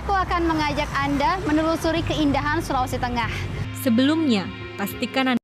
aku akan mengajak Anda menelusuri keindahan Sulawesi Tengah. Sebelumnya, pastikan Anda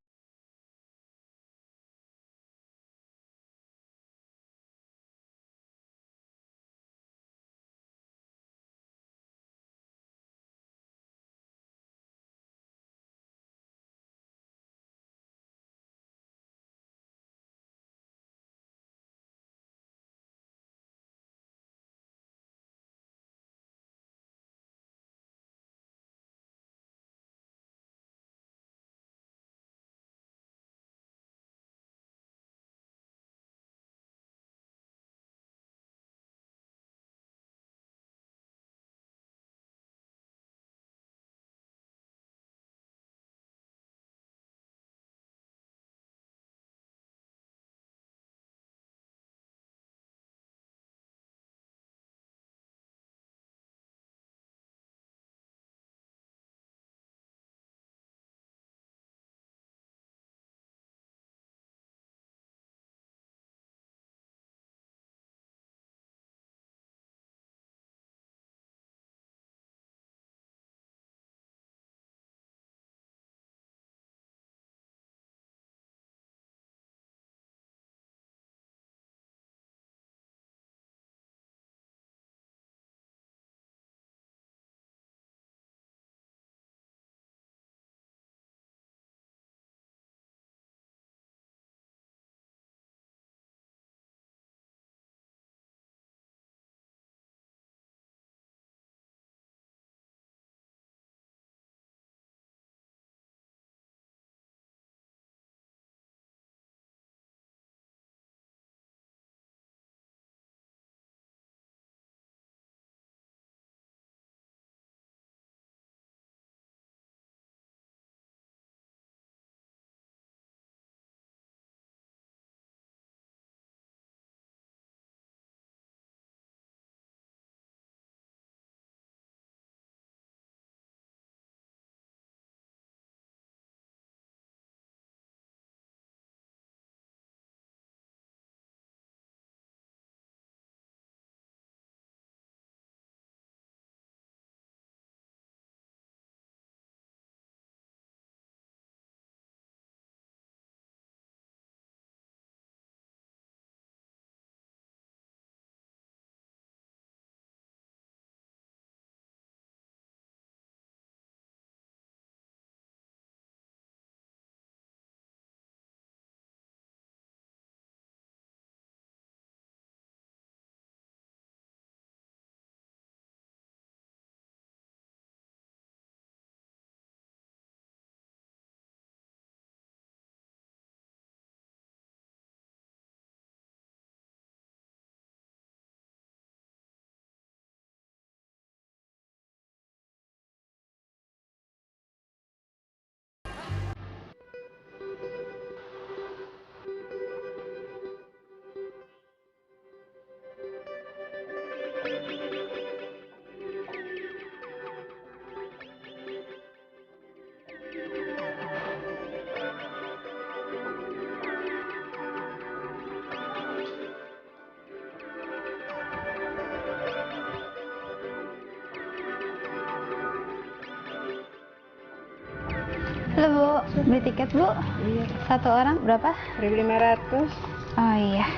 Halo Bu, beli tiket Bu? Iya, Satu orang berapa? 1.500 Oh iya.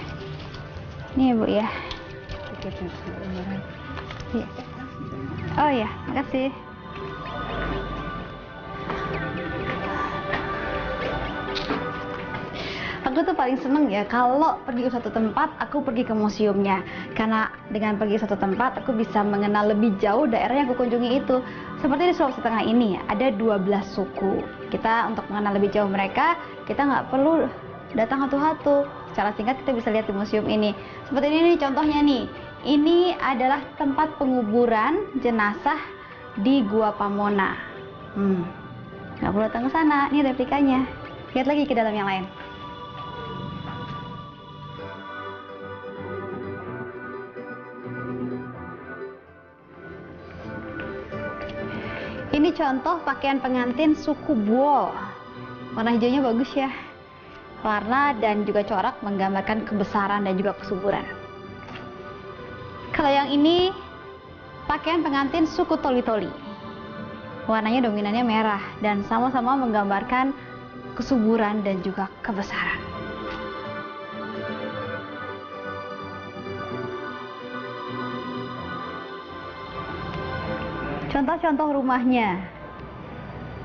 Ini ya Bu ya. tiketnya 1.500. Iya. Oh iya, makasih. Aku tuh paling seneng ya kalau pergi ke satu tempat, aku pergi ke museumnya. Karena dengan pergi ke satu tempat, aku bisa mengenal lebih jauh daerah yang aku kunjungi itu. Seperti di Sulawesi Tengah ini, ada 12 suku. Kita untuk mengenal lebih jauh mereka, kita nggak perlu datang satu-satu. Secara singkat kita bisa lihat di museum ini. Seperti ini nih contohnya nih. Ini adalah tempat penguburan jenazah di Gua Pamona. Nggak perlu datang ke sana, ini replikanya. Lihat lagi ke dalam yang lain. Ini contoh pakaian pengantin suku Buol. Warna hijaunya bagus ya. Warna dan juga corak menggambarkan kebesaran dan juga kesuburan. Kalau yang ini pakaian pengantin suku Toli-Toli. Warnanya dominannya merah dan sama-sama menggambarkan kesuburan dan juga kebesaran. Contoh-contoh rumahnya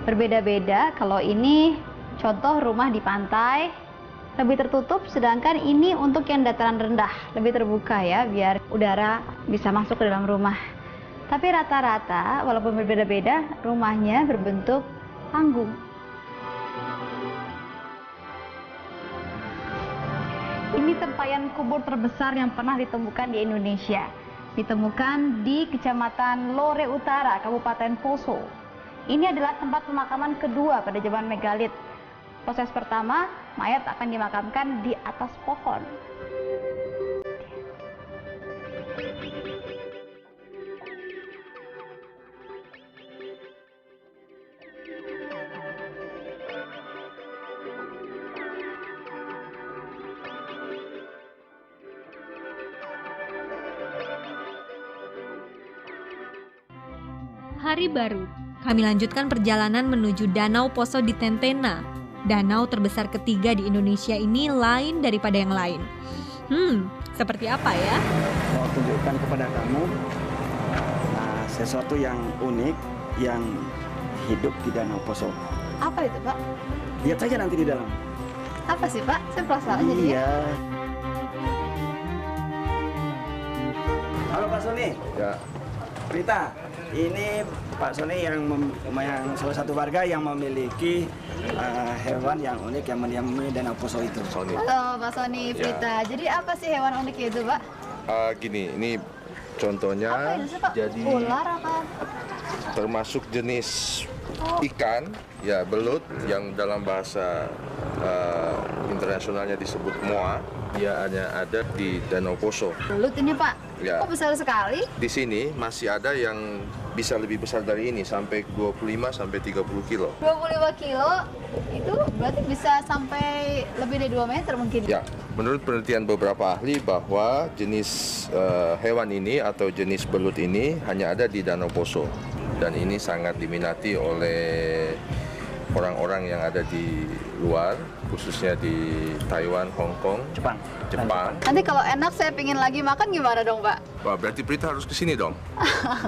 berbeda-beda. Kalau ini contoh rumah di pantai, lebih tertutup, sedangkan ini untuk yang dataran rendah, lebih terbuka ya, biar udara bisa masuk ke dalam rumah. Tapi rata-rata, walaupun berbeda-beda, rumahnya berbentuk panggung. Ini tempayan kubur terbesar yang pernah ditemukan di Indonesia. Ditemukan di Kecamatan Lore Utara, Kabupaten Poso. Ini adalah tempat pemakaman kedua pada zaman megalit. Proses pertama, mayat akan dimakamkan di atas pohon. Hari baru, kami lanjutkan perjalanan menuju Danau Poso di Tentena. Danau terbesar ketiga di Indonesia ini lain daripada yang lain. Seperti apa ya? Mau tunjukkan kepada kamu sesuatu yang unik yang hidup di Danau Poso. Apa itu, Pak? Lihat saja nanti di dalam. Apa sih, Pak? Saya penasaran jadi. Iya. Halo Pak Sony. Ya, Prita, ini Pak Sony yang salah satu warga yang memiliki hewan yang unik yang mendiami Danau Poso itu. Sony. Halo, Pak Sony, Prita. Jadi apa sih hewan unik itu, Pak? Gini, ini contohnya Apa itu sih, Pak? jadi Ular apa? termasuk jenis ikan, ya belut yang dalam bahasa internasionalnya disebut moa. Dia hanya ada di Danau Poso. Belut ini, Pak. Ya. Kok besar sekali? Di sini masih ada yang bisa lebih besar dari ini, sampai 25 sampai 30 kilo. 25 kilo itu berarti bisa sampai lebih dari 2 meter mungkin. Ya, menurut penelitian beberapa ahli bahwa jenis hewan ini atau jenis belut ini hanya ada di Danau Poso. Dan ini sangat diminati oleh orang-orang yang ada di luar, khususnya di Taiwan, Hong Kong, Jepang. Nanti kalau enak saya pingin lagi makan gimana dong, Pak? Wah, berarti Prita harus ke sini dong.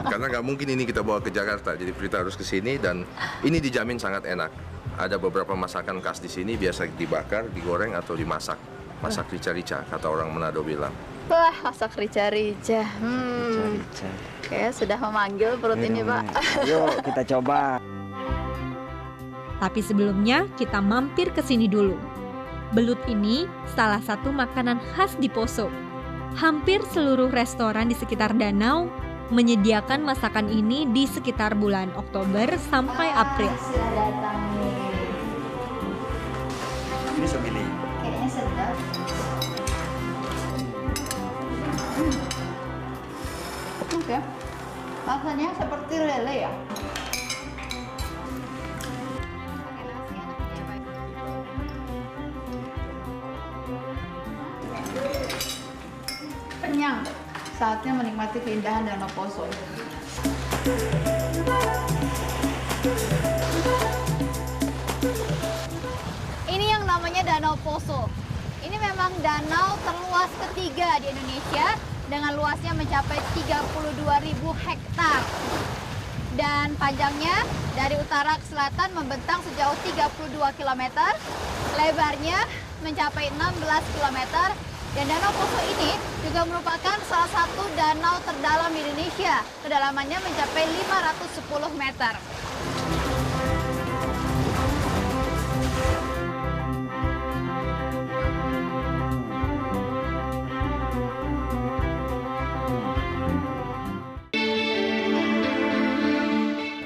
Karena nggak mungkin ini kita bawa ke Jakarta, jadi Prita harus ke sini dan ini dijamin sangat enak. Ada beberapa masakan khas di sini, biasa dibakar, digoreng atau dimasak. Masak rica-rica, kata orang Manado bilang. Wah, masak rica-rica. Rica-rica. Kayaknya sudah memanggil perut ini, Pak. Yuk kita coba. Tapi sebelumnya kita mampir ke sini dulu. Belut ini salah satu makanan khas di Poso. Hampir seluruh restoran di sekitar danau menyediakan masakan ini di sekitar bulan Oktober sampai April. Sudah datang nih. Ini somili. Kayaknya sedap. Oke. Rasanya seperti lele ya. Kenyang. Saatnya menikmati keindahan Danau Poso. Ini yang namanya Danau Poso. Ini memang danau terluas ketiga di Indonesia dengan luasnya mencapai 32.000 hektar. Dan panjangnya dari utara ke selatan membentang sejauh 32 km, lebarnya mencapai 16 km. Dan Danau Poso ini juga merupakan salah satu danau terdalam di Indonesia. Kedalamannya mencapai 510 meter.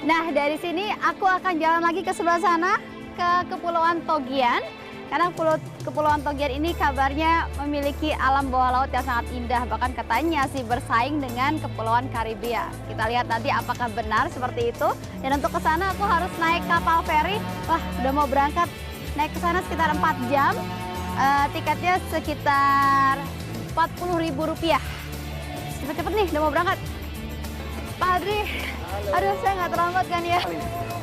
Nah, dari sini aku akan jalan lagi ke sebelah sana, ke Kepulauan Togian. Karena Kepulauan Togian ini kabarnya memiliki alam bawah laut yang sangat indah. Bahkan katanya sih bersaing dengan Kepulauan Karibia. Kita lihat nanti apakah benar seperti itu. Dan untuk ke sana aku harus naik kapal feri. Wah, udah mau berangkat. Naik ke sana sekitar 4 jam. Tiketnya sekitar Rp40.000. Cepet-cepet nih, udah mau berangkat. Pak Adri, aduh saya nggak terlambat kan ya?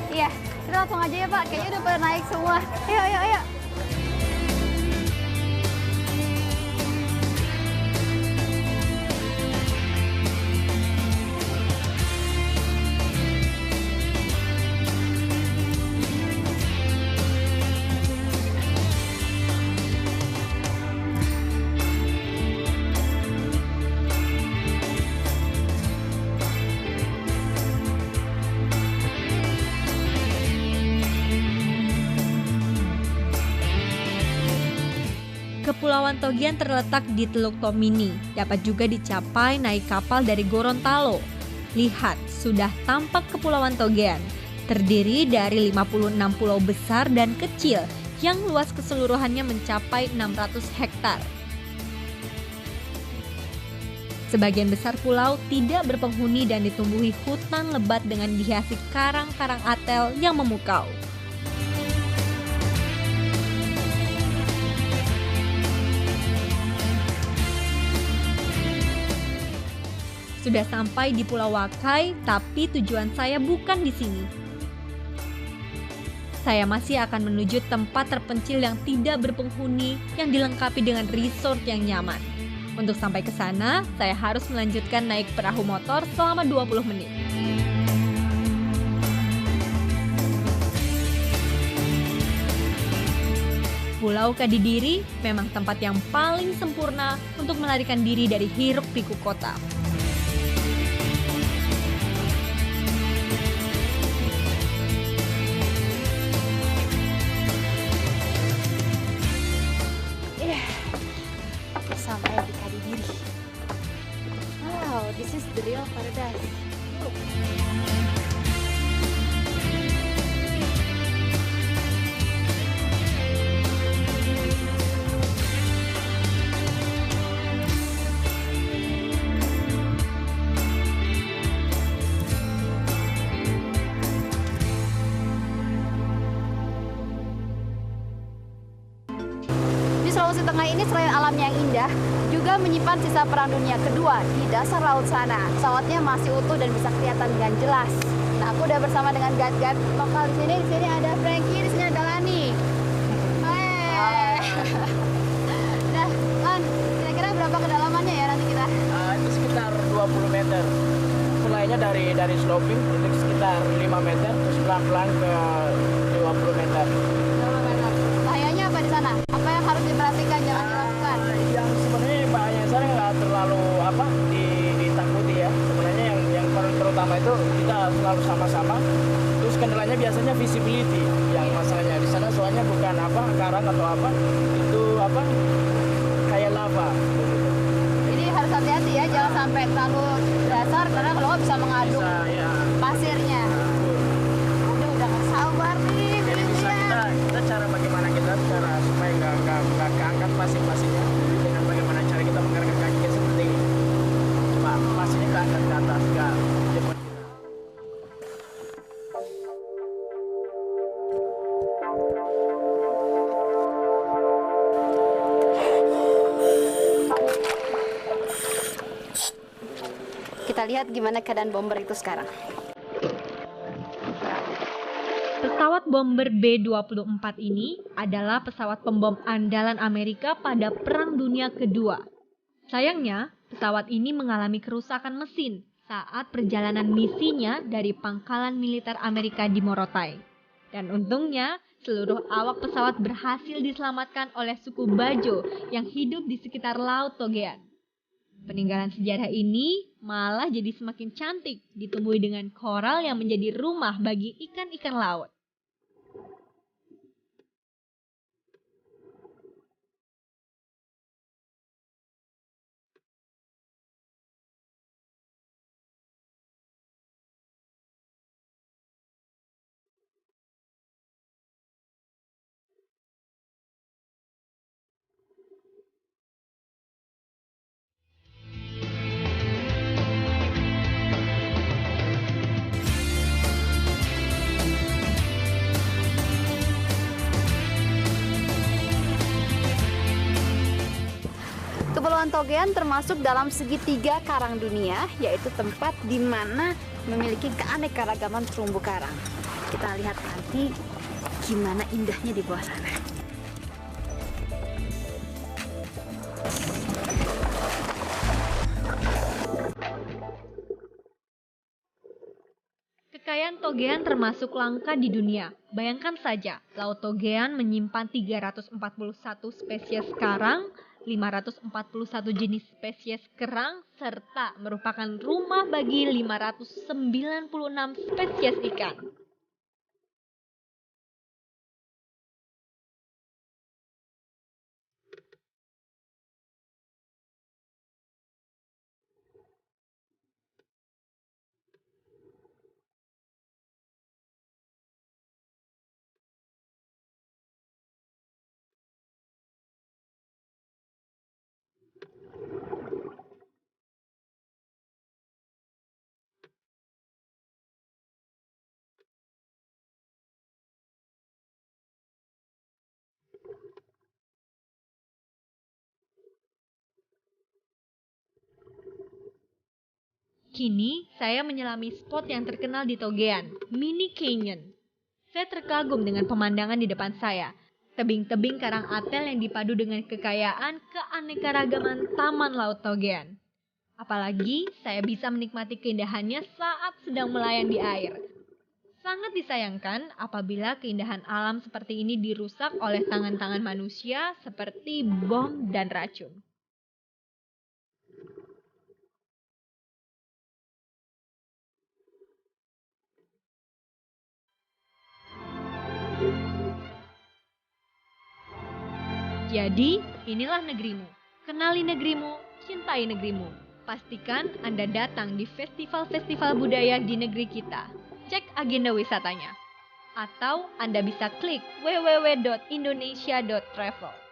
Iya, kita langsung aja ya Pak, kayaknya udah pada naik semua. Ayo, ayo, ayo. Kepulauan Togian terletak di Teluk Tomini, dapat juga dicapai naik kapal dari Gorontalo. Lihat, sudah tampak Kepulauan Togian, terdiri dari 56 pulau besar dan kecil yang luas keseluruhannya mencapai 600 hektar. Sebagian besar pulau tidak berpenghuni dan ditumbuhi hutan lebat dengan dihiasi karang-karang atel yang memukau. Sudah sampai di Pulau Wakai, tapi tujuan saya bukan di sini. Saya masih akan menuju tempat terpencil yang tidak berpenghuni yang dilengkapi dengan resort yang nyaman. Untuk sampai ke sana, saya harus melanjutkan naik perahu motor selama 20 menit. Pulau Kadidiri memang tempat yang paling sempurna untuk melarikan diri dari hiruk-pikuk kota. Sampai di Kadidiri. Wow, this is the real paradise. Sulawesi Tengah ini selain alamnya yang indah, juga menyimpan sisa Perang Dunia Kedua di dasar laut sana. Pesawatnya masih utuh dan bisa kelihatan dengan jelas. Nah, aku udah bersama dengan guide-guide lokal di sini. Di sini ada Frankie, di sini ada Lani. Nah, Lan, kira-kira berapa kedalamannya ya nanti kita? Itu sekitar 20 meter. Mulainya dari sloping itu sekitar 5 meter, terus pelan-pelan ke 20 meter. 20 meter. Bahayanya apa di sana? Apa yang harus diperhatikan, jangan dilakukan? Yang sebenarnya bahaya sana nggak terlalu ditakuti ya. Sebenarnya yang paling terutama itu kita selalu sama-sama. Terus kendalanya biasanya visibility yang masalahnya di sana, soalnya bukan karang atau itu kayak lava. Jadi harus hati-hati ya, jangan sampai terlalu dasar karena kalau nggak bisa mengaduk Ya. pasirnya. Udah nggak sabar nih. Jadi bisa kita cara bagaimana kita cara supaya nggak keangkat pasir-pasirnya dengan bagaimana cara kita menggerakkan kaki kita seperti ini. Cuma pasirnya keangkat ke atas, nggak jemput. Kita lihat gimana keadaan bomber itu sekarang. Pesawat bomber B-24 ini adalah pesawat pembom andalan Amerika pada Perang Dunia Kedua. Sayangnya, pesawat ini mengalami kerusakan mesin saat perjalanan misinya dari pangkalan militer Amerika di Morotai. Dan untungnya, seluruh awak pesawat berhasil diselamatkan oleh suku Bajo yang hidup di sekitar Laut Togean. Peninggalan sejarah ini malah jadi semakin cantik, ditumbuhi dengan koral yang menjadi rumah bagi ikan-ikan laut. Kekayaan Togean termasuk dalam segitiga karang dunia, yaitu tempat di mana memiliki keanekaragaman terumbu karang. Kita lihat nanti gimana indahnya di bawah sana. Kekayaan Togean termasuk langka di dunia. Bayangkan saja, Laut Togean menyimpan 341 spesies karang, 541 jenis spesies kerang, serta merupakan rumah bagi 596 spesies ikan. Kini, saya menyelami spot yang terkenal di Togean, Mini Canyon. Saya terkagum dengan pemandangan di depan saya. Tebing-tebing karang atel yang dipadu dengan kekayaan keanekaragaman Taman Laut Togean. Apalagi, saya bisa menikmati keindahannya saat sedang melayang di air. Sangat disayangkan apabila keindahan alam seperti ini dirusak oleh tangan-tangan manusia seperti bom dan racun. Jadi, inilah negerimu. Kenali negerimu, cintai negerimu. Pastikan Anda datang di festival-festival budaya di negeri kita. Cek agenda wisatanya. Atau Anda bisa klik www.indonesia.travel.